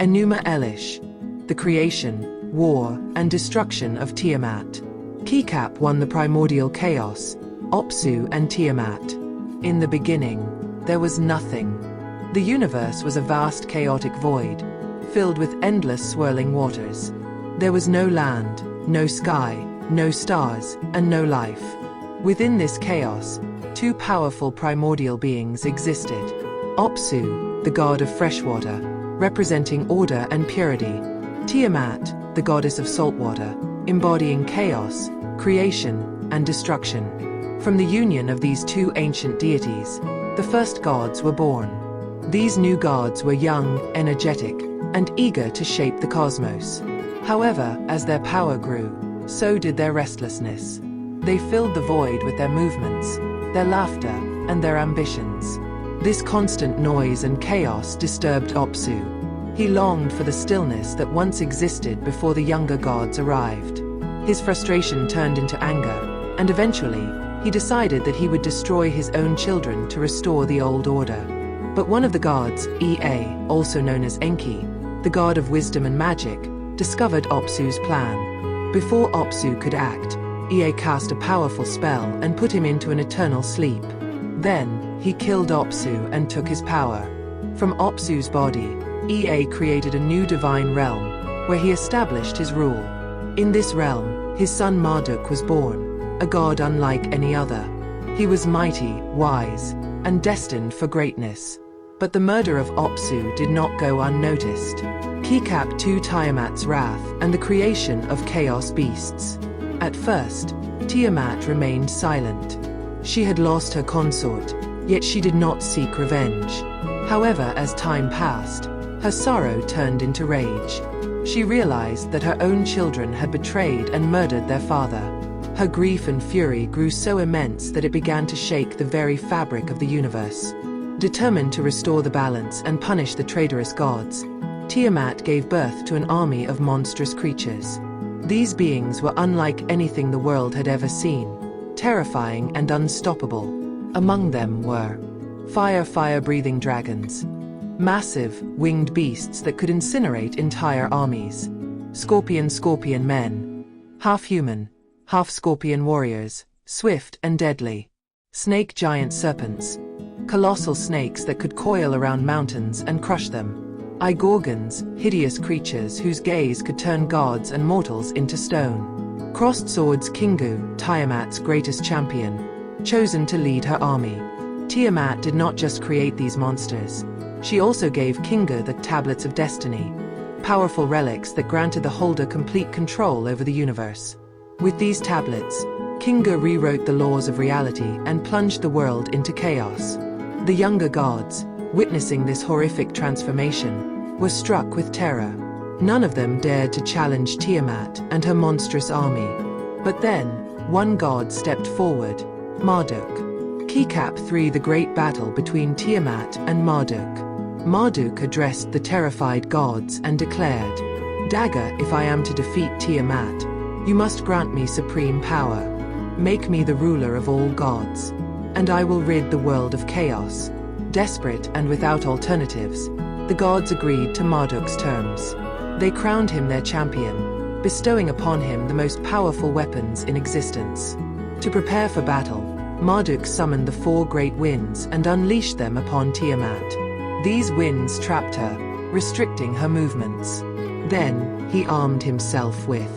Enuma Elish, the creation, war, and destruction of Tiamat. Kikap won the primordial chaos, Apsu and Tiamat. In the beginning, there was nothing. The universe was a vast chaotic void, filled with endless swirling waters. There was no land, no sky, no stars, and no life. Within this chaos, two powerful primordial beings existed. Apsu, the god of freshwater, representing order and purity. Tiamat, the goddess of saltwater, embodying chaos, creation, and destruction. From the union of these two ancient deities, the first gods were born. These new gods were young, energetic, and eager to shape the cosmos. However, as their power grew, so did their restlessness. They filled the void with their movements, their laughter, and their ambitions. This constant noise and chaos disturbed Apsu. He longed for the stillness that once existed before the younger gods arrived. His frustration turned into anger, and eventually, he decided that he would destroy his own children to restore the old order. But one of the gods, Ea, also known as Enki, the god of wisdom and magic, discovered Apsu's plan. Before Apsu could act, Ea cast a powerful spell and put him into an eternal sleep. Then, he killed Apsu and took his power. From Apsu's body, Ea created a new divine realm, where he established his rule. In this realm, his son Marduk was born, a god unlike any other. He was mighty, wise, and destined for greatness. But the murder of Apsu did not go unnoticed. Kikap to Tiamat's wrath and the creation of chaos beasts. At first, Tiamat remained silent. She had lost her consort, yet she did not seek revenge. However, as time passed, her sorrow turned into rage. She realized that her own children had betrayed and murdered their father. Her grief and fury grew so immense that it began to shake the very fabric of the universe. Determined to restore the balance and punish the traitorous gods, Tiamat gave birth to an army of monstrous creatures. These beings were unlike anything the world had ever seen, terrifying and unstoppable. Among them were fire-breathing dragons, massive, winged beasts that could incinerate entire armies, scorpion men, half-human, half-scorpion warriors, swift and deadly, snake giant serpents, colossal snakes that could coil around mountains and crush them, Gorgons, hideous creatures whose gaze could turn gods and mortals into stone. Crossed swords Kingu, Tiamat's greatest champion, chosen to lead her army. Tiamat did not just create these monsters. She also gave Kingu the Tablets of Destiny, powerful relics that granted the holder complete control over the universe. With these tablets, Kingu rewrote the laws of reality and plunged the world into chaos. The younger gods, witnessing this horrific transformation, were struck with terror. None of them dared to challenge Tiamat and her monstrous army. But then, one god stepped forward, Marduk. Kikap III, the great battle between Tiamat and Marduk. Marduk addressed the terrified gods and declared, "Dagger, if I am to defeat Tiamat, you must grant me supreme power. Make me the ruler of all gods, and I will rid the world of chaos." Desperate and without alternatives, the gods agreed to Marduk's terms. They crowned him their champion, bestowing upon him the most powerful weapons in existence. To prepare for battle, Marduk summoned the 4 great winds and unleashed them upon Tiamat. These winds trapped her, restricting her movements. Then, he armed himself with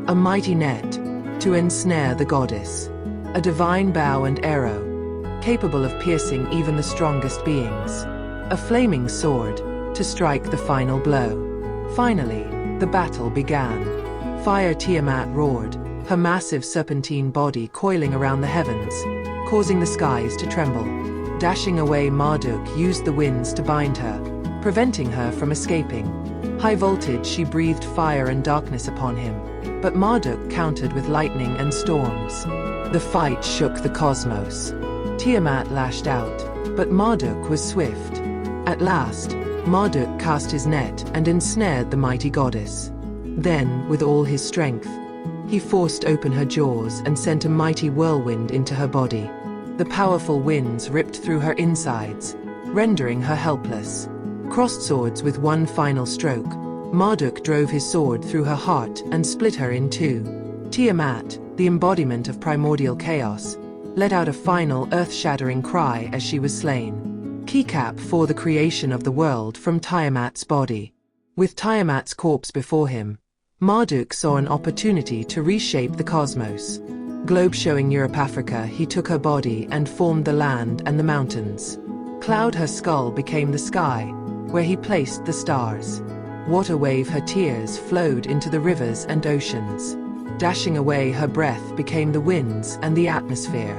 a mighty net to ensnare the goddess, a divine bow and arrow, capable of piercing even the strongest beings, a flaming sword to strike the final blow. Finally, the battle began. Fire Tiamat roared, her massive serpentine body coiling around the heavens, causing the skies to tremble. Dashing away, Marduk used the winds to bind her, preventing her from escaping. High voltage, she breathed fire and darkness upon him, but Marduk countered with lightning and storms. The fight shook the cosmos. Tiamat lashed out, but Marduk was swift. At last, Marduk cast his net and ensnared the mighty goddess. Then, with all his strength, he forced open her jaws and sent a mighty whirlwind into her body. The powerful winds ripped through her insides, rendering her helpless. crossed swords with one final stroke. Marduk drove his sword through her heart and split her in two. Tiamat, the embodiment of primordial chaos, let out a final earth-shattering cry as she was slain. Keycap for the creation of the world from Tiamat's body. With Tiamat's corpse before him, Marduk saw an opportunity to reshape the cosmos. Globe showing Europe Africa, he took her body and formed the land and the mountains. Cloud her skull became the sky, where he placed the stars. Water wave her tears flowed into the rivers and oceans. Dashing away her breath became the winds and the atmosphere.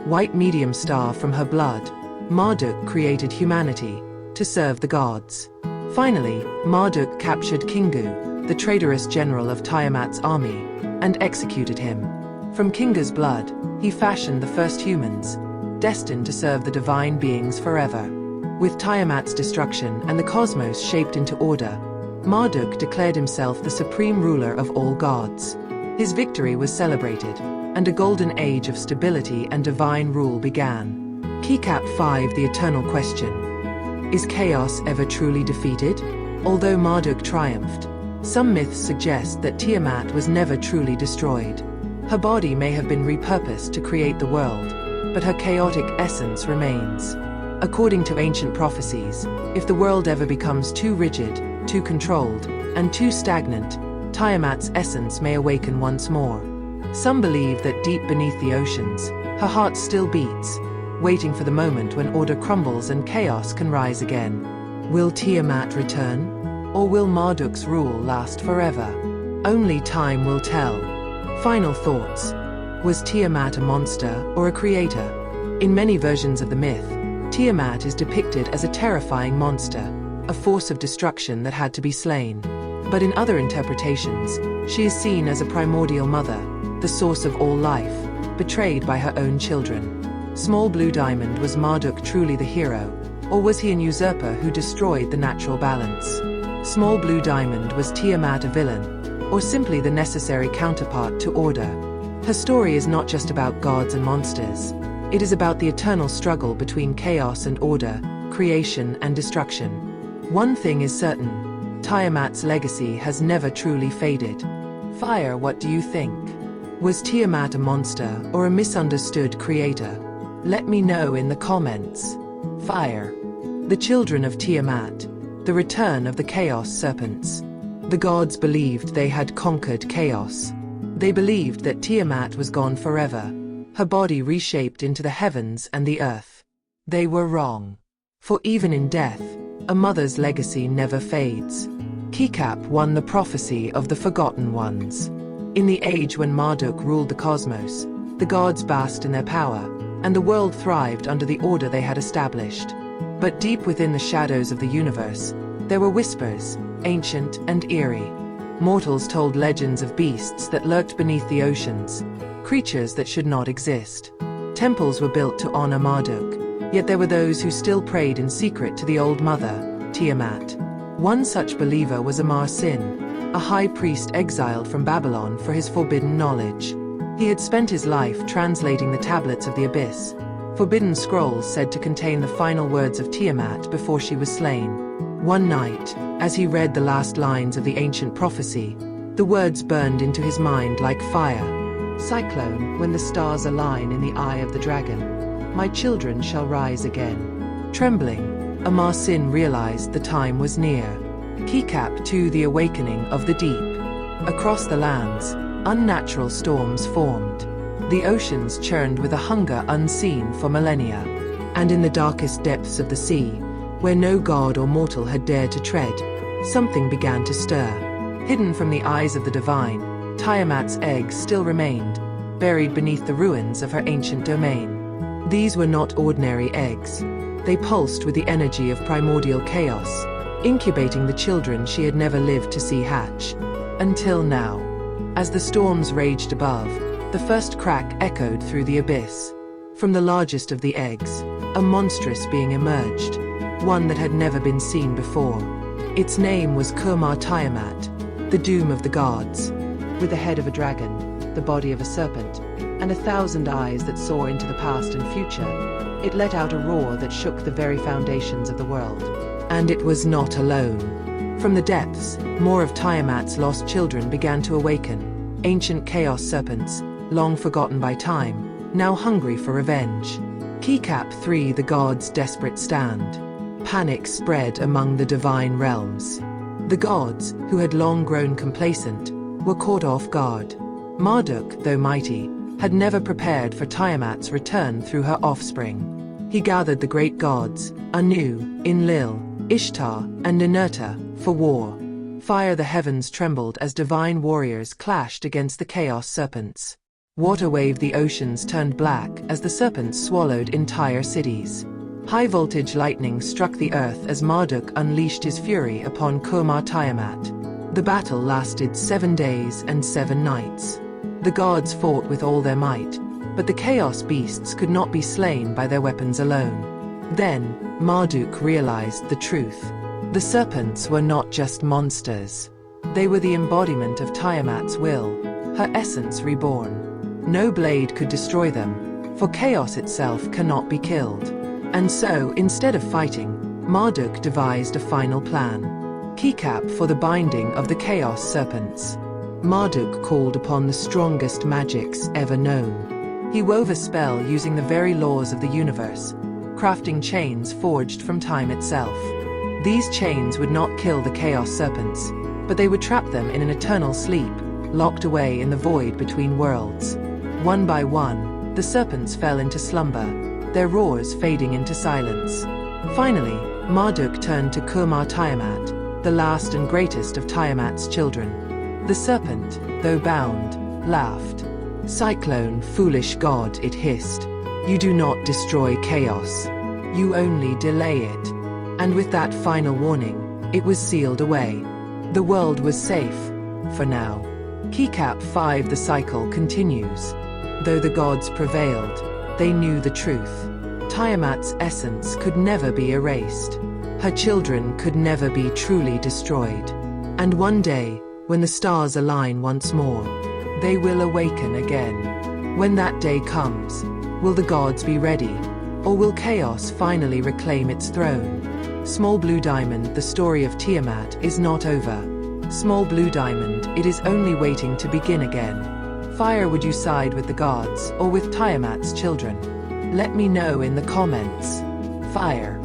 White medium star from her blood, Marduk created humanity to serve the gods. Finally, Marduk captured Kingu, the traitorous general of Tiamat's army, and executed him. From Kingu's blood, he fashioned the first humans, destined to serve the divine beings forever. With Tiamat's destruction and the cosmos shaped into order, Marduk declared himself the supreme ruler of all gods. His victory was celebrated, and a golden age of stability and divine rule began. Keycap 5 The Eternal Question. Is chaos ever truly defeated? Although Marduk triumphed, some myths suggest that Tiamat was never truly destroyed. Her body may have been repurposed to create the world, but her chaotic essence remains. According to ancient prophecies, if the world ever becomes too rigid, too controlled, and too stagnant, Tiamat's essence may awaken once more. Some believe that deep beneath the oceans, her heart still beats, waiting for the moment when order crumbles and chaos can rise again. Will Tiamat return? Or will Marduk's rule last forever? Only time will tell. Final thoughts. Was Tiamat a monster or a creator? In many versions of the myth, Tiamat is depicted as a terrifying monster, a force of destruction that had to be slain. But in other interpretations, she is seen as a primordial mother, the source of all life, betrayed by her own children. Small Blue Diamond, was Marduk truly the hero, or was he an usurper who destroyed the natural balance? Small Blue Diamond, was Tiamat a villain, or simply the necessary counterpart to order? Her story is not just about gods and monsters. It is about the eternal struggle between chaos and order, creation and destruction. One thing is certain. Tiamat's legacy has never truly faded. Fire, what do you think? Was Tiamat a monster or a misunderstood creator? Let me know in the comments. Fire. The children of Tiamat. The return of the Chaos Serpents. The gods believed they had conquered chaos. They believed that Tiamat was gone forever, her body reshaped into the heavens and the earth. They were wrong. For even in death, a mother's legacy never fades. Keycap 1 The prophecy of the Forgotten Ones. In the age when Marduk ruled the cosmos, the gods basked in their power, and the world thrived under the order they had established. But deep within the shadows of the universe, there were whispers, ancient and eerie. Mortals told legends of beasts that lurked beneath the oceans, creatures that should not exist. Temples were built to honor Marduk, yet there were those who still prayed in secret to the old mother, Tiamat. One such believer was Amar-Sin, a high priest exiled from Babylon for his forbidden knowledge. He had spent his life translating the tablets of the abyss, forbidden scrolls said to contain the final words of Tiamat before she was slain. One night, as he read the last lines of the ancient prophecy, the words burned into his mind like fire. Cyclone, when the stars align in the eye of the dragon, my children shall rise again. Trembling, Amar-Sin realized the time was near. Keycap 2 The Awakening of the Deep. Across the lands, unnatural storms formed. The oceans churned with a hunger unseen for millennia. And in the darkest depths of the sea, where no god or mortal had dared to tread, something began to stir. Hidden from the eyes of the divine, Tiamat's eggs still remained, buried beneath the ruins of her ancient domain. These were not ordinary eggs. They pulsed with the energy of primordial chaos, incubating the children she had never lived to see hatch. Until now. As the storms raged above, the first crack echoed through the abyss. From the largest of the eggs, a monstrous being emerged, one that had never been seen before. Its name was Kur-Mar-Tiamat, the doom of the gods. With the head of a dragon, the body of a serpent, and 1,000 eyes that saw into the past and future, it let out a roar that shook the very foundations of the world. And it was not alone. From the depths, more of Tiamat's lost children began to awaken, ancient Chaos Serpents, long forgotten by time, now hungry for revenge. Keycap 3: The Gods' Desperate Stand. Panic spread among the divine realms. The gods, who had long grown complacent, were caught off guard. Marduk, though mighty, had never prepared for Tiamat's return through her offspring. He gathered the great gods, Anu, Enlil, Ishtar, and Ninurta, for war. Fire the heavens trembled as divine warriors clashed against the Chaos Serpents. Water waved, the oceans turned black as the serpents swallowed entire cities. High-voltage lightning struck the earth as Marduk unleashed his fury upon Kur-Mar-Tiamat. The battle lasted 7 days and 7 nights. The gods fought with all their might, but the chaos beasts could not be slain by their weapons alone. Then, Marduk realized the truth. The serpents were not just monsters. They were the embodiment of Tiamat's will, her essence reborn. No blade could destroy them, for chaos itself cannot be killed. And so, instead of fighting, Marduk devised a final plan. Keycap for the binding of the Chaos Serpents. Marduk called upon the strongest magics ever known. He wove a spell using the very laws of the universe, crafting chains forged from time itself. These chains would not kill the Chaos Serpents, but they would trap them in an eternal sleep, locked away in the void between worlds. One by one, the serpents fell into slumber, their roars fading into silence. Finally, Marduk turned to Kur-Mar-Tiamat, the last and greatest of Tiamat's children. The serpent, though bound, laughed. "Cyclone, foolish god," it hissed. "You do not destroy chaos. You only delay it." And with that final warning, it was sealed away. The world was safe, for now. Keycap 5: The cycle continues. Though the gods prevailed, they knew the truth. Tiamat's essence could never be erased. Her children could never be truly destroyed. And one day, when the stars align once more, they will awaken again. When that day comes, will the gods be ready? Or will chaos finally reclaim its throne? Small Blue Diamond: The story of Tiamat is not over. Small Blue Diamond, it is only waiting to begin again. Fire, would you side with the gods or with Tiamat's children? Let me know in the comments. Fire.